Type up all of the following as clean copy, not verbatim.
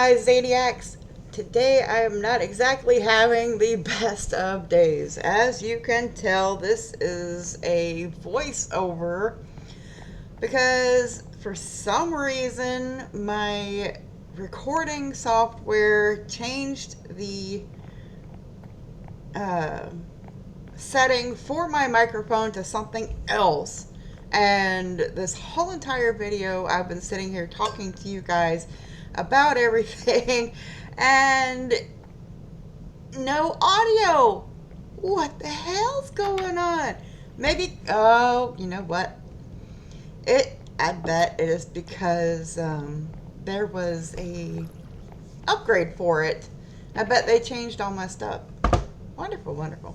my Zaniacs. Today I am not exactly having the best of days. As you can tell, this is a voiceover because for some reason my recording software changed the uh, setting for my microphone to something else. And this whole entire video, I've been sitting here talking to you guys about everything, and no audio. What the hell's going on? Maybe, oh, you know what? I bet it is because there was a upgrade for it. I bet they changed all my stuff. Wonderful, wonderful.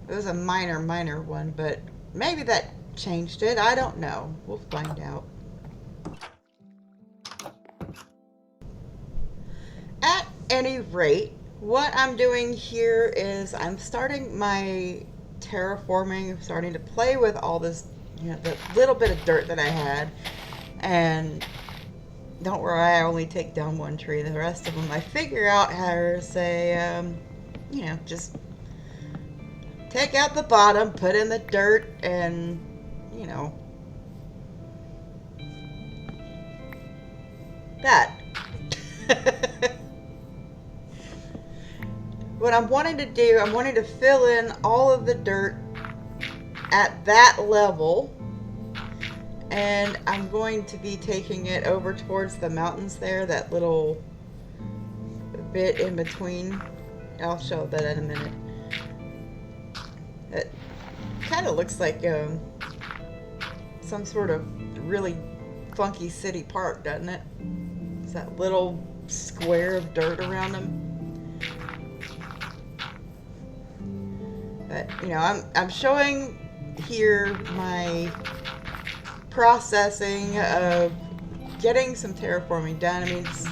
It was a minor one, but maybe that changed it. I don't know. We'll find out. At any rate, what I'm doing here is I'm starting my terraforming, starting to play with all this, the little bit of dirt that I had. And don't worry, I only take down one tree. The rest of them, I figure out how to say, just take out the bottom, put in the dirt, and, that. What I'm wanting to do, I'm wanting to fill in all of the dirt at that level, and I'm going to be taking it over towards the mountains there, that little bit in between. I'll show that in a minute. It kind of looks like some sort of really funky city park, doesn't it? It's that little square of dirt around them. But, I'm showing here my processing of getting some terraforming done. I mean, it's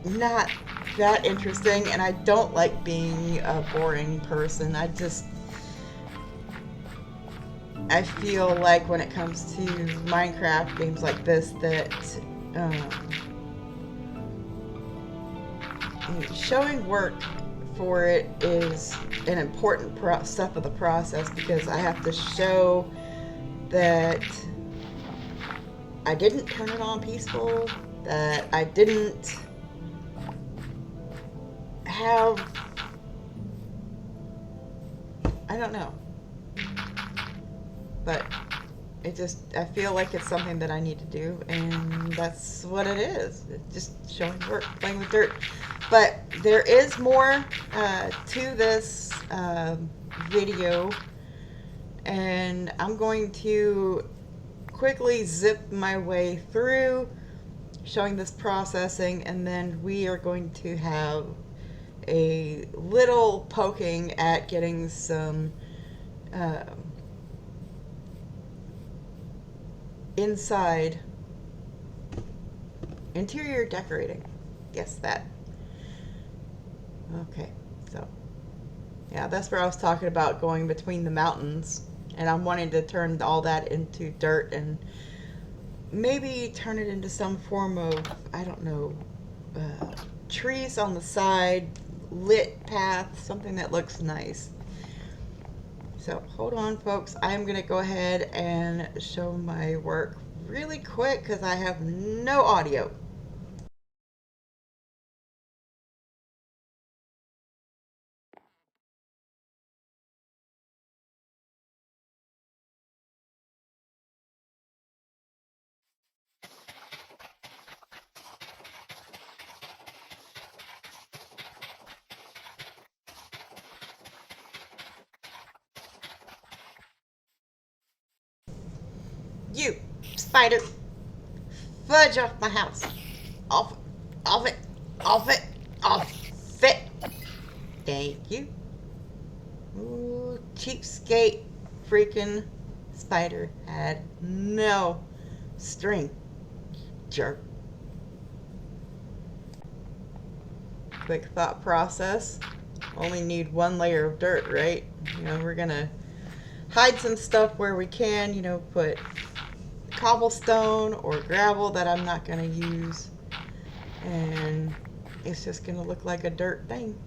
not that interesting, and I don't like being a boring person. I feel like when it comes to Minecraft games like this that showing work for it is an important step of the process, because I have to show that I didn't turn it on peaceful, that I didn't have, I don't know, but I feel like it's something that I need to do, and that's what it is. It's just showing work, playing with dirt. But there is more to this video, and I'm going to quickly zip my way through showing this processing, and then we are going to have a little poking at getting some inside interior decorating. Yes, that. Okay, so yeah, that's where I was talking about going between the mountains, and I'm wanting to turn all that into dirt and maybe turn it into some form of, I don't know, trees on the side, lit path, something that looks nice. So hold on, folks. I'm going to go ahead and show my work really quick because I have no audio. You, spider, fudge off my house. Off it, off it, off it, off it. Thank you. Ooh, cheapskate freaking spider had no string. Jerk. Quick thought process. Only need one layer of dirt, right? We're gonna hide some stuff where we can, put cobblestone or gravel that I'm not going to use. And it's just gonna look like a dirt thing.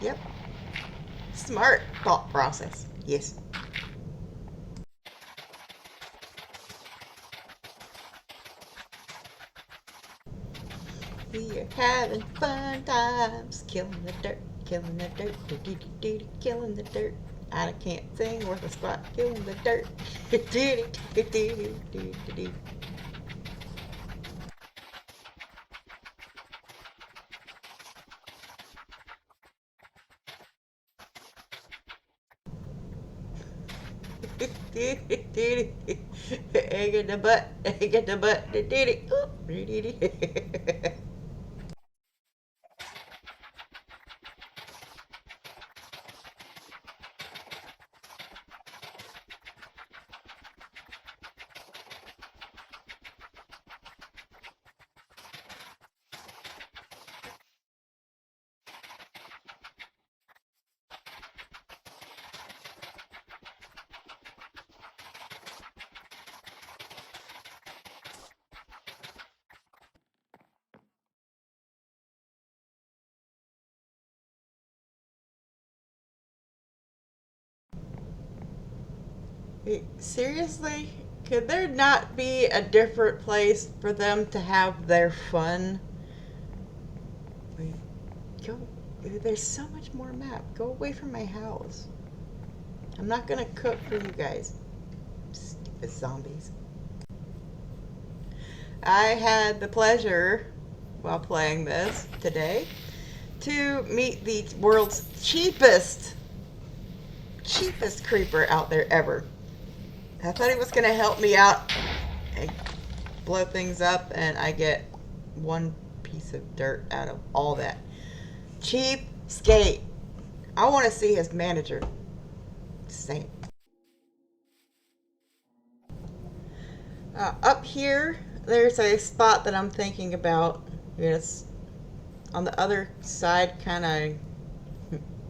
Yep. Smart thought process. Yes. We are having fun times, killing the dirt, killing the dirt. I can't sing worth a spot, killing the dirt. Egg in the butt, egg in the butt. Seriously? Could there not be a different place for them to have their fun? Wait, go. There's so much more map. Go away from my house. I'm not gonna cook for you guys. Stupid zombies. I had the pleasure, while playing this today, to meet the world's cheapest creeper out there ever. I thought he was gonna help me out and blow things up, and I get one piece of dirt out of all that. Cheap skate. I want to see his manager. Same. Up here, there's a spot that I'm thinking about. It's on the other side, kind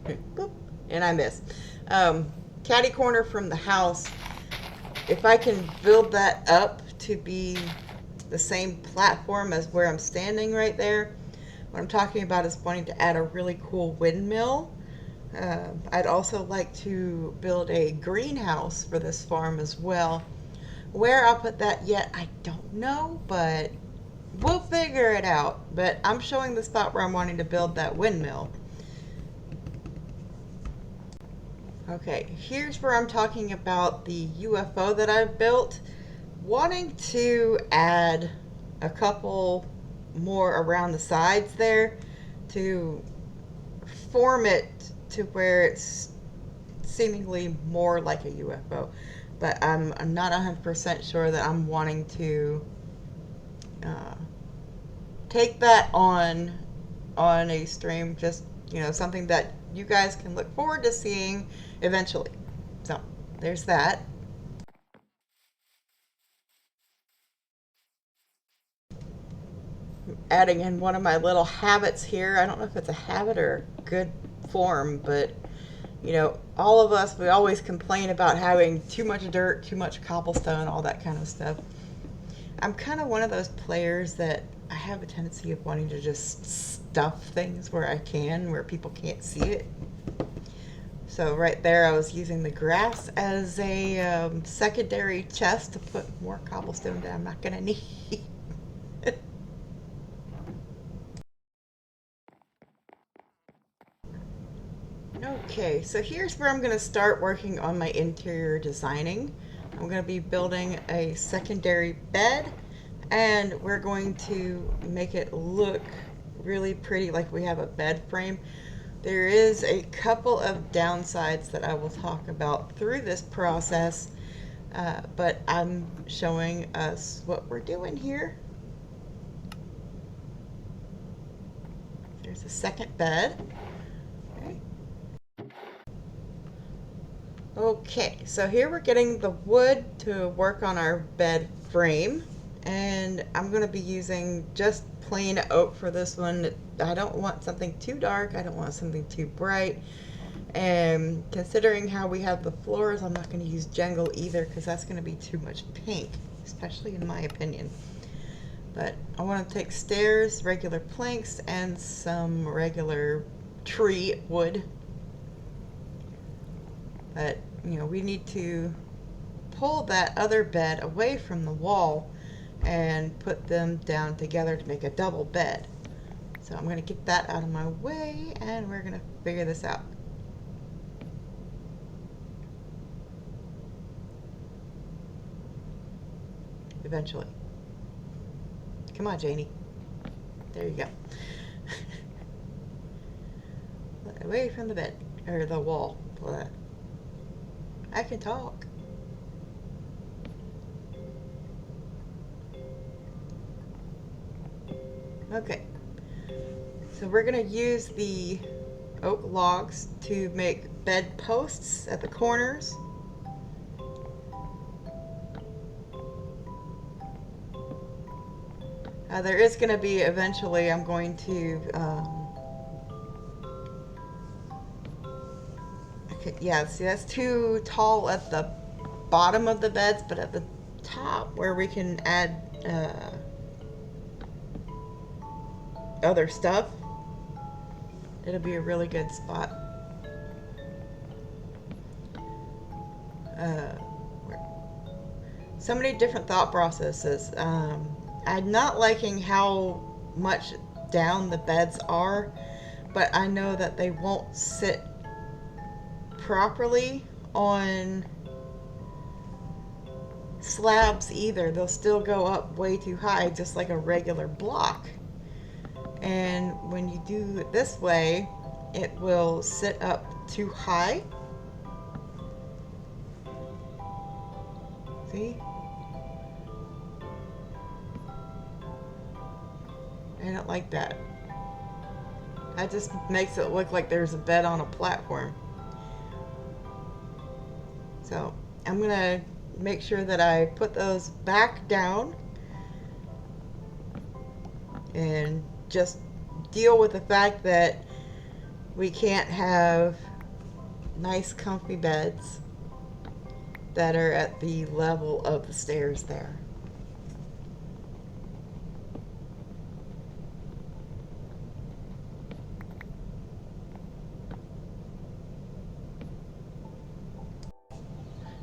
of, and I miss. Catty corner from the house. If I can build that up to be the same platform as where I'm standing right there, what I'm talking about is wanting to add a really cool windmill. I'd also like to build a greenhouse for this farm as well. Where I'll put that yet, I don't know, but we'll figure it out. But I'm showing the spot where I'm wanting to build that windmill. Okay, here's where I'm talking about the UFO that I've built. Wanting to add a couple more around the sides there to form it to where it's seemingly more like a UFO. But I'm not 100% sure that I'm wanting to take that on a stream. Just, something that you guys can look forward to seeing eventually. So there's that. Adding in one of my little habits here. I don't know if it's a habit or good form, but all of us, we always complain about having too much dirt, too much cobblestone, all that kind of stuff. I'm kind of one of those players that I have a tendency of wanting to just stuff things where I can, where people can't see it. So right there, I was using the grass as a secondary chest to put more cobblestone that I'm not going to need. Okay, so here's where I'm going to start working on my interior designing. I'm going to be building a secondary bed, and we're going to make it look really pretty, like we have a bed frame. There is a couple of downsides that I will talk about through this process, but I'm showing us what we're doing here. There's a second bed. Okay, so here we're getting the wood to work on our bed frame, and I'm going to be using just plain oak for this one. I don't want something too dark, I don't want something too bright, and considering how we have the floors, I'm not going to use jungle either because that's going to be too much pink, especially in my opinion. But I want to take stairs, regular planks, and some regular tree wood. But, you know, we need to pull that other bed away from the wall and put them down together to make a double bed. So I'm going to get that out of my way and we're going to figure this out. Eventually. Come on, Janie. There you go. Away from the bed, or the wall. I can talk. Okay. So we're going to use the oak logs to make bed posts at the corners. There is going to be eventually, I'm going to, okay, yeah, see that's too tall at the bottom of the beds, but at the top where we can add other stuff, it'll be a really good spot. So many different thought processes. I'm not liking how much down the beds are, but I know that they won't sit properly on slabs either. They'll still go up way too high, just like a regular block. And when you do it this way, it will sit up too high. See? I don't like that. That just makes it look like there's a bed on a platform. So I'm gonna make sure that I put those back down and just deal with the fact that we can't have nice comfy beds that are at the level of the stairs there.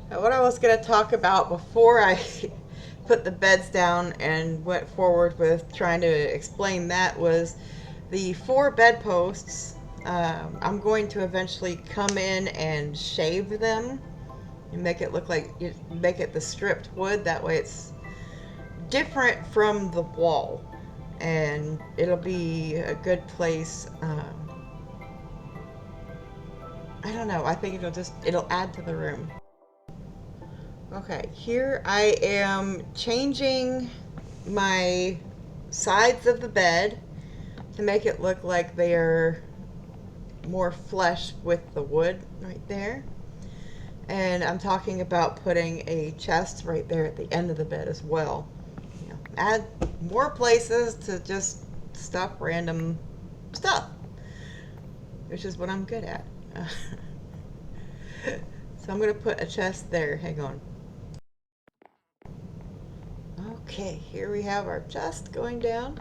Now, what I was going to talk about before I put the beds down and went forward with trying to explain that was the 4 bedposts. I'm going to eventually come in and shave them and make it look like, make it the stripped wood. That way it's different from the wall and it'll be a good place. I don't know, I think it'll add to the room. Okay, here I am changing my sides of the bed to make it look like they are more flush with the wood right there. And I'm talking about putting a chest right there at the end of the bed as well. You know, add more places to just stuff random stuff, which is what I'm good at. So I'm going to put a chest there. Hang on. Okay, here we have our chest going down.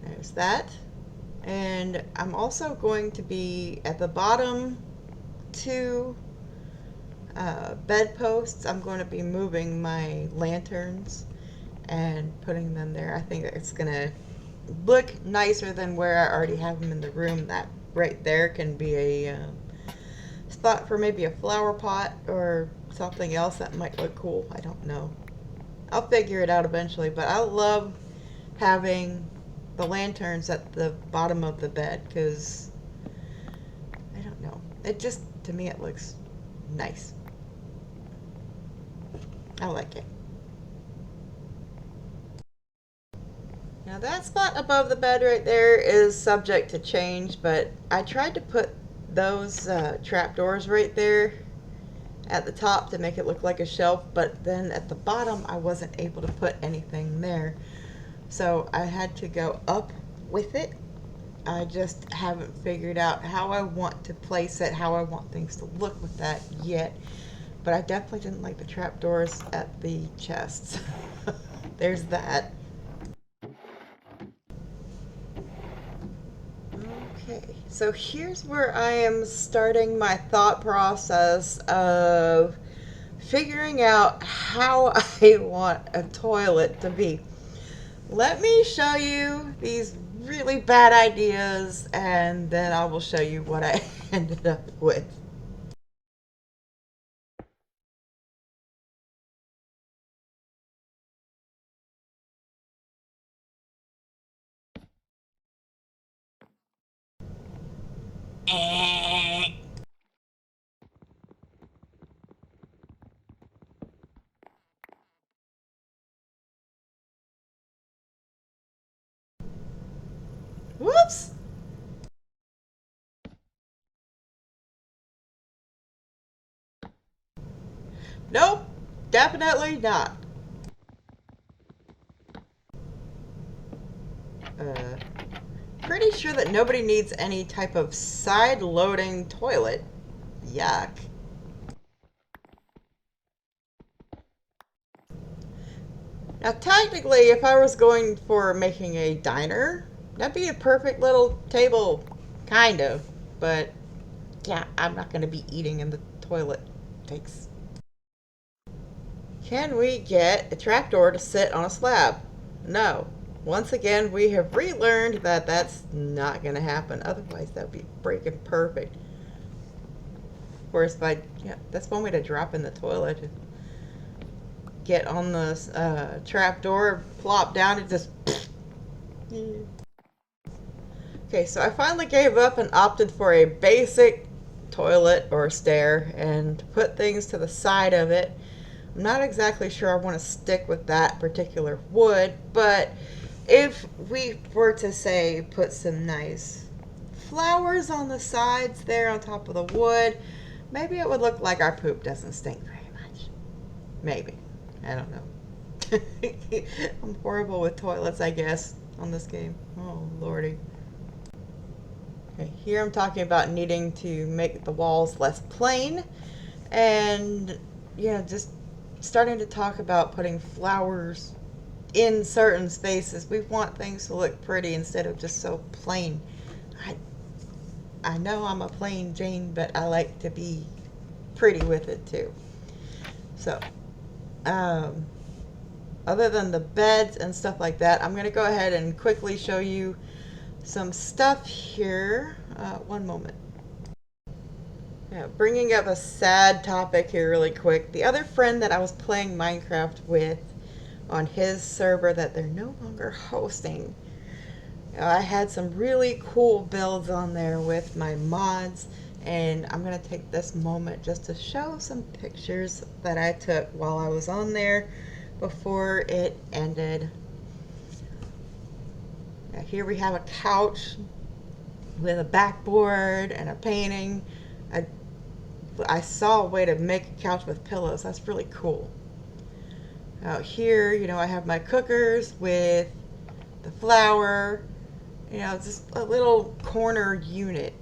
There's that. And I'm also going to be at the bottom 2 bedposts. I'm going to be moving my lanterns and putting them there. I think it's going to look nicer than where I already have them in the room. That right there can be a spot for maybe a flower pot or something else that might look cool. I don't know. I'll figure it out eventually, but I love having the lanterns at the bottom of the bed because, I don't know, it just, to me, it looks nice. I like it. Now that spot above the bed right there is subject to change, but I tried to put those trapdoors right there at the top to make it look like a shelf, but then at the bottom I wasn't able to put anything there, so I had to go up with it. I just haven't figured out how I want to place it, how I want things to look with that yet, but I definitely didn't like the trapdoors at the chests. There's that. Okay, so here's where I am starting my thought process of figuring out how I want a toilet to be. Let me show you these really bad ideas and then I will show you what I ended up with. Whoops! Nope, definitely not. Uh, Pretty sure that nobody needs any type of side-loading toilet. Yuck. Now, technically, if I was going for making a diner, that'd be a perfect little table, kind of. But, yeah, I'm not going to be eating in the toilet. Takes. Can we get a trapdoor to sit on a slab? No. Once again, we have relearned that that's not going to happen. Otherwise, that would be freaking perfect. Of course, if I, yeah, that's one way to drop in the toilet. Get on the trap door, plop down, and just. Okay, so I finally gave up and opted for a basic toilet or stair and put things to the side of it. I'm not exactly sure I want to stick with that particular wood, but if we were to say put some nice flowers on the sides there on top of the wood, maybe it would look like our poop doesn't stink very much. Maybe. I don't know. I'm horrible with toilets, I guess, on this game. Oh, lordy. Okay, here I'm talking about needing to make the walls less plain and, yeah, just starting to talk about putting flowers in certain spaces. We want things to look pretty instead of just so plain. I, I know I'm a plain Jane, but I like to be pretty with it too. So, um, other than the beds and stuff like that, I'm going to go ahead and quickly show you some stuff here. One moment. Yeah, bringing up a sad topic here really quick. The other friend that I was playing Minecraft with on his server that they're no longer hosting, I had some really cool builds on there with my mods, and I'm going to take this moment just to show some pictures that I took while I was on there before it ended. Now here we have a couch with a backboard and a painting. I saw a way to make a couch with pillows. That's really cool. Out here, I have my cookers with the flour, just a little corner unit.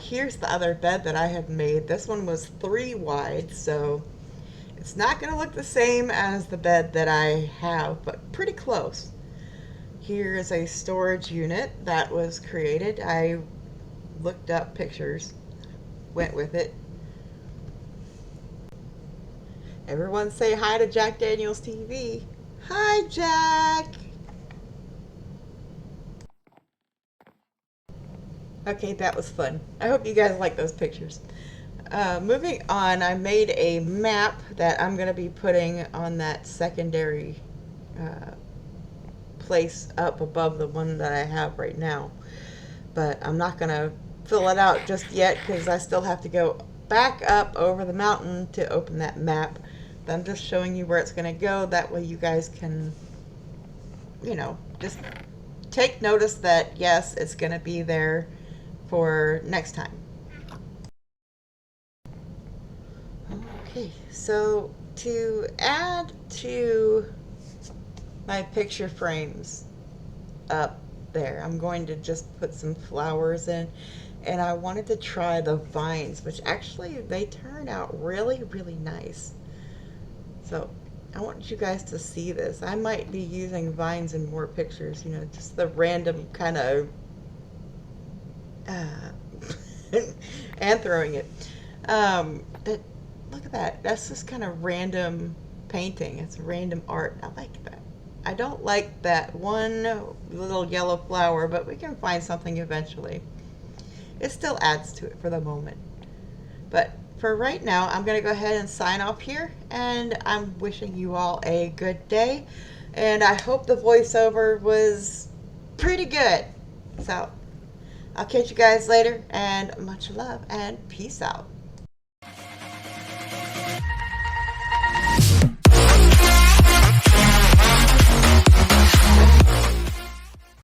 Here's the other bed that I had made. This one was 3 wide, so it's not going to look the same as the bed that I have, but pretty close. Here is a storage unit that was created. I looked up pictures, went with it. Everyone say hi to Jack Daniels TV. Hi, Jack. Okay, that was fun. I hope you guys like those pictures. Moving on, I made a map that I'm going to be putting on that secondary place up above the one that I have right now. But I'm not going to fill it out just yet because I still have to go back up over the mountain to open that map. But I'm just showing you where it's going to go. That way you guys can, just take notice that, yes, it's going to be there for next time. Okay, so to add to my picture frames up there, I'm going to just put some flowers in, and I wanted to try the vines, which actually they turn out really, really nice. So I want you guys to see this. I might be using vines in more pictures, just the random kind of uh, and throwing it. That look at that. That's just kind of random painting. It's random art. I like that. I don't like that one little yellow flower, but we can find something eventually. It still adds to it for the moment. But for right now, I'm going to go ahead and sign off here, and I'm wishing you all a good day. And I hope the voiceover was pretty good. So I'll catch you guys later, and much love and peace out.